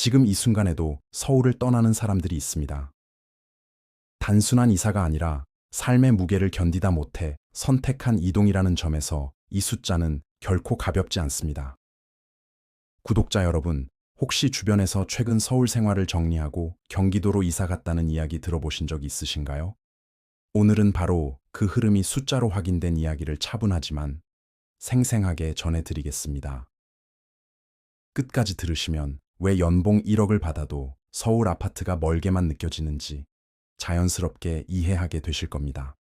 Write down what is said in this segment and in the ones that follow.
지금 이 순간에도 서울을 떠나는 사람들이 있습니다. 단순한 이사가 아니라 삶의 무게를 견디다 못해 선택한 이동이라는 점에서 이 숫자는 결코 가볍지 않습니다. 구독자 여러분, 혹시 주변에서 최근 서울 생활을 정리하고 경기도로 이사 갔다는 이야기 들어보신 적 있으신가요? 오늘은 바로 그 흐름이 숫자로 확인된 이야기를 차분하지만 생생하게 전해드리겠습니다. 끝까지 들으시면 왜 연봉 1억을 받아도 서울 아파트가 멀게만 느껴지는지 자연스럽게 이해하게 되실 겁니다.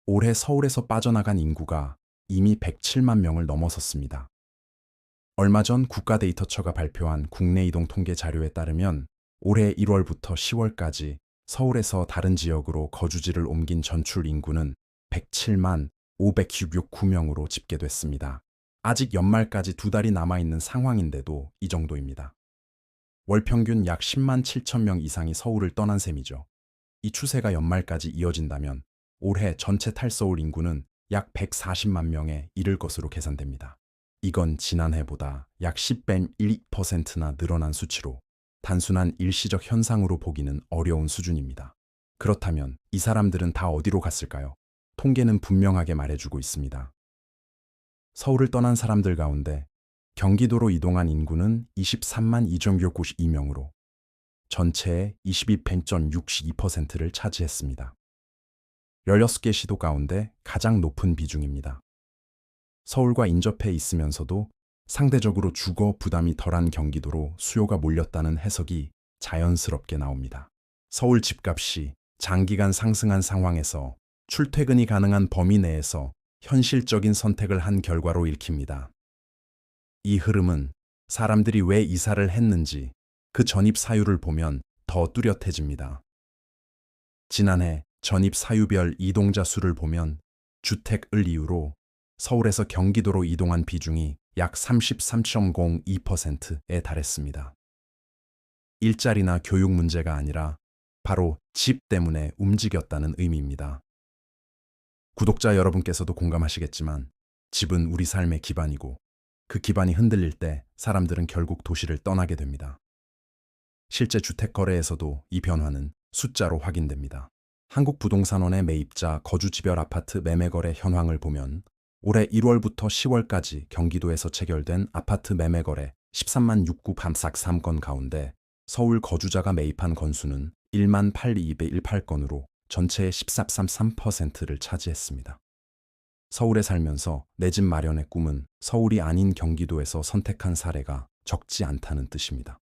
올해 서울에서 빠져나간 인구가 이미 107만 명을 넘어섰습니다. 얼마 전 국가데이터처가 발표한 국내 이동 통계 자료에 따르면 올해 1월부터 10월까지 서울에서 다른 지역으로 거주지를 옮긴 전출 인구는 107만 569명으로 집계됐습니다. 아직 연말까지 2달이 남아있는 상황인데도 이 정도입니다. 월 평균 약 10만 7천 명 이상이 서울을 떠난 셈이죠. 이 추세가 연말까지 이어진다면 올해 전체 탈서울 인구는 약 140만 명에 이를 것으로 계산됩니다. 이건 지난해보다 약 10.1%나 늘어난 수치로 단순한 일시적 현상으로 보기는 어려운 수준입니다. 그렇다면 이 사람들은 다 어디로 갔을까요? 통계는 분명하게 말해주고 있습니다. 서울을 떠난 사람들 가운데 경기도로 이동한 인구는 23만 2,692명으로 전체의 22.62%를 차지했습니다. 16개 시도 가운데 가장 높은 비중입니다. 서울과 인접해 있으면서도 상대적으로 주거 부담이 덜한 경기도로 수요가 몰렸다는 해석이 자연스럽게 나옵니다. 서울 집값이 장기간 상승한 상황에서 출퇴근이 가능한 범위 내에서 현실적인 선택을 한 결과로 읽힙니다. 이 흐름은 사람들이 왜 이사를 했는지 그 전입 사유를 보면 더 뚜렷해집니다. 지난해 전입 사유별 이동자 수를 보면 주택을 이유로 서울에서 경기도로 이동한 비중이 약 33.02%에 달했습니다. 일자리나 교육 문제가 아니라 바로 집 때문에 움직였다는 의미입니다. 구독자 여러분께서도 공감하시겠지만 집은 우리 삶의 기반이고 그 기반이 흔들릴 때 사람들은 결국 도시를 떠나게 됩니다. 실제 주택 거래에서도 이 변화는 숫자로 확인됩니다. 한국부동산원의 매입자 거주지별 아파트 매매 거래 현황을 보면 올해 1월부터 10월까지 경기도에서 체결된 아파트 매매 거래 13만 69,343건 가운데 서울 거주자가 매입한 건수는 1만 8,218건으로 전체의 14.33%를 차지했습니다. 서울에 살면서 내 집 마련의 꿈은 서울이 아닌 경기도에서 선택한 사례가 적지 않다는 뜻입니다.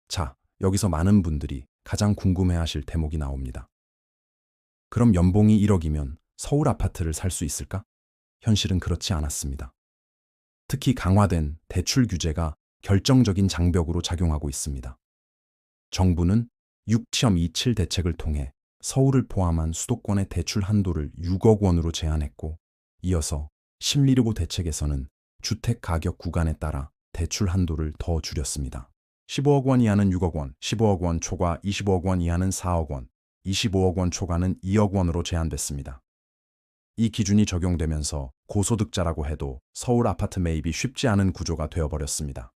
자, 여기서 많은 분들이 가장 궁금해하실 대목이 나옵니다. 그럼 연봉이 1억이면 서울 아파트를 살 수 있을까? 현실은 그렇지 않았습니다. 특히 강화된 대출 규제가 결정적인 장벽으로 작용하고 있습니다. 정부는 6.27 대책을 통해 서울을 포함한 수도권의 대출 한도를 6억 원으로 제한했고, 이어서 10.16 대책에서는 주택 가격 구간에 따라 대출 한도를 더 줄였습니다. 15억 원 이하는 6억 원, 15억 원 초과 25억 원 이하는 4억 원, 25억 원 초과는 2억 원으로 제한됐습니다. 이 기준이 적용되면서 고소득자라고 해도 서울 아파트 매입이 쉽지 않은 구조가 되어버렸습니다.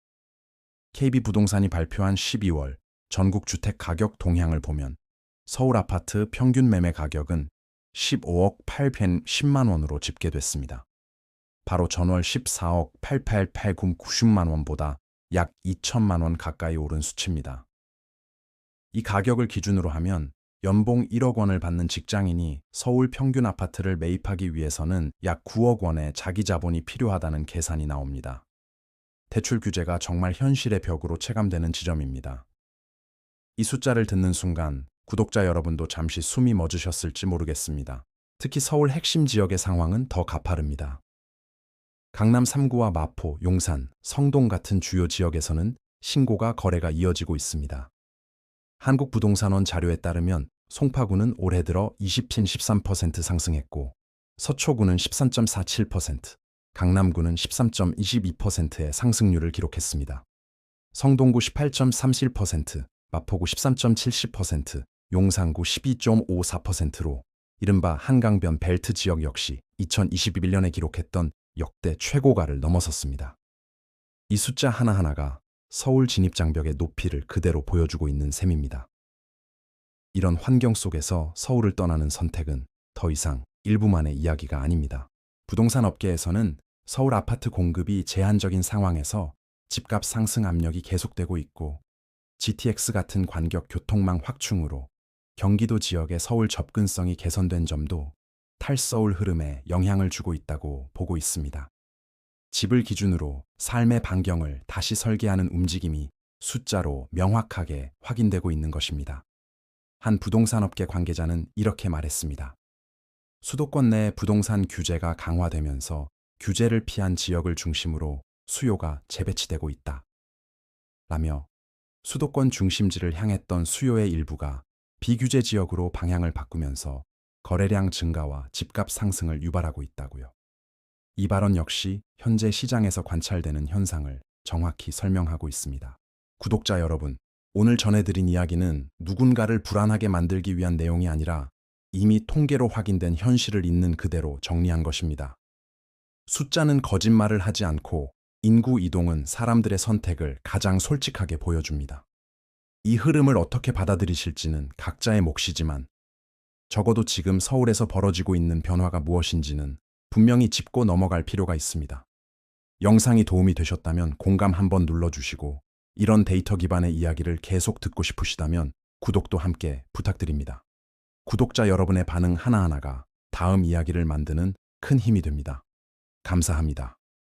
KB부동산이 발표한 12월 전국 주택 가격 동향을 보면 서울 아파트 평균 매매 가격은 15억 810만 원으로 집계됐습니다. 바로 전월 14억 888990만 원보다 약 2천만 원 가까이 오른 수치입니다. 이 가격을 기준으로 하면 연봉 1억 원을 받는 직장인이 서울 평균 아파트를 매입하기 위해서는 약 9억 원의 자기 자본이 필요하다는 계산이 나옵니다. 대출 규제가 정말 현실의 벽으로 체감되는 지점입니다. 이 숫자를 듣는 순간 구독자 여러분도 잠시 숨이 멎으셨을지 모르겠습니다. 특히 서울 핵심 지역의 상황은 더 가파릅니다. 강남 3구와 마포, 용산, 성동 같은 주요 지역에서는 신고가 거래가 이어지고 있습니다. 한국부동산원 자료에 따르면 송파구는 올해 들어 20.13% 상승했고 서초구는 13.47%, 강남구는 13.22%의 상승률을 기록했습니다. 성동구 18.37%, 마포구 13.70%, 용산구 12.54%로 이른바 한강변 벨트 지역 역시 2021년에 기록했던 역대 최고가를 넘어섰습니다. 이 숫자 하나하나가 서울 진입장벽의 높이를 그대로 보여주고 있는 셈입니다. 이런 환경 속에서 서울을 떠나는 선택은 더 이상 일부만의 이야기가 아닙니다. 부동산 업계에서는 서울 아파트 공급이 제한적인 상황에서 집값 상승 압력이 계속되고 있고, GTX 같은 관격 교통망 확충으로 경기도 지역의 서울 접근성이 개선된 점도 탈서울 흐름에 영향을 주고 있다고 보고 있습니다. 집을 기준으로 삶의 반경을 다시 설계하는 움직임이 숫자로 명확하게 확인되고 있는 것입니다. 한 부동산업계 관계자는 이렇게 말했습니다. 수도권 내 부동산 규제가 강화되면서 규제를 피한 지역을 중심으로 수요가 재배치되고 있다. 라며 수도권 중심지를 향했던 수요의 일부가 비규제 지역으로 방향을 바꾸면서 거래량 증가와 집값 상승을 유발하고 있다고요. 이 발언 역시 현재 시장에서 관찰되는 현상을 정확히 설명하고 있습니다. 구독자 여러분, 오늘 전해드린 이야기는 누군가를 불안하게 만들기 위한 내용이 아니라 이미 통계로 확인된 현실을 있는 그대로 정리한 것입니다. 숫자는 거짓말을 하지 않고 인구 이동은 사람들의 선택을 가장 솔직하게 보여줍니다. 이 흐름을 어떻게 받아들이실지는 각자의 몫이지만, 적어도 지금 서울에서 벌어지고 있는 변화가 무엇인지는 분명히 짚고 넘어갈 필요가 있습니다. 영상이 도움이 되셨다면 공감 한번 눌러주시고, 이런 데이터 기반의 이야기를 계속 듣고 싶으시다면 구독도 함께 부탁드립니다. 구독자 여러분의 반응 하나하나가 다음 이야기를 만드는 큰 힘이 됩니다. 감사합니다.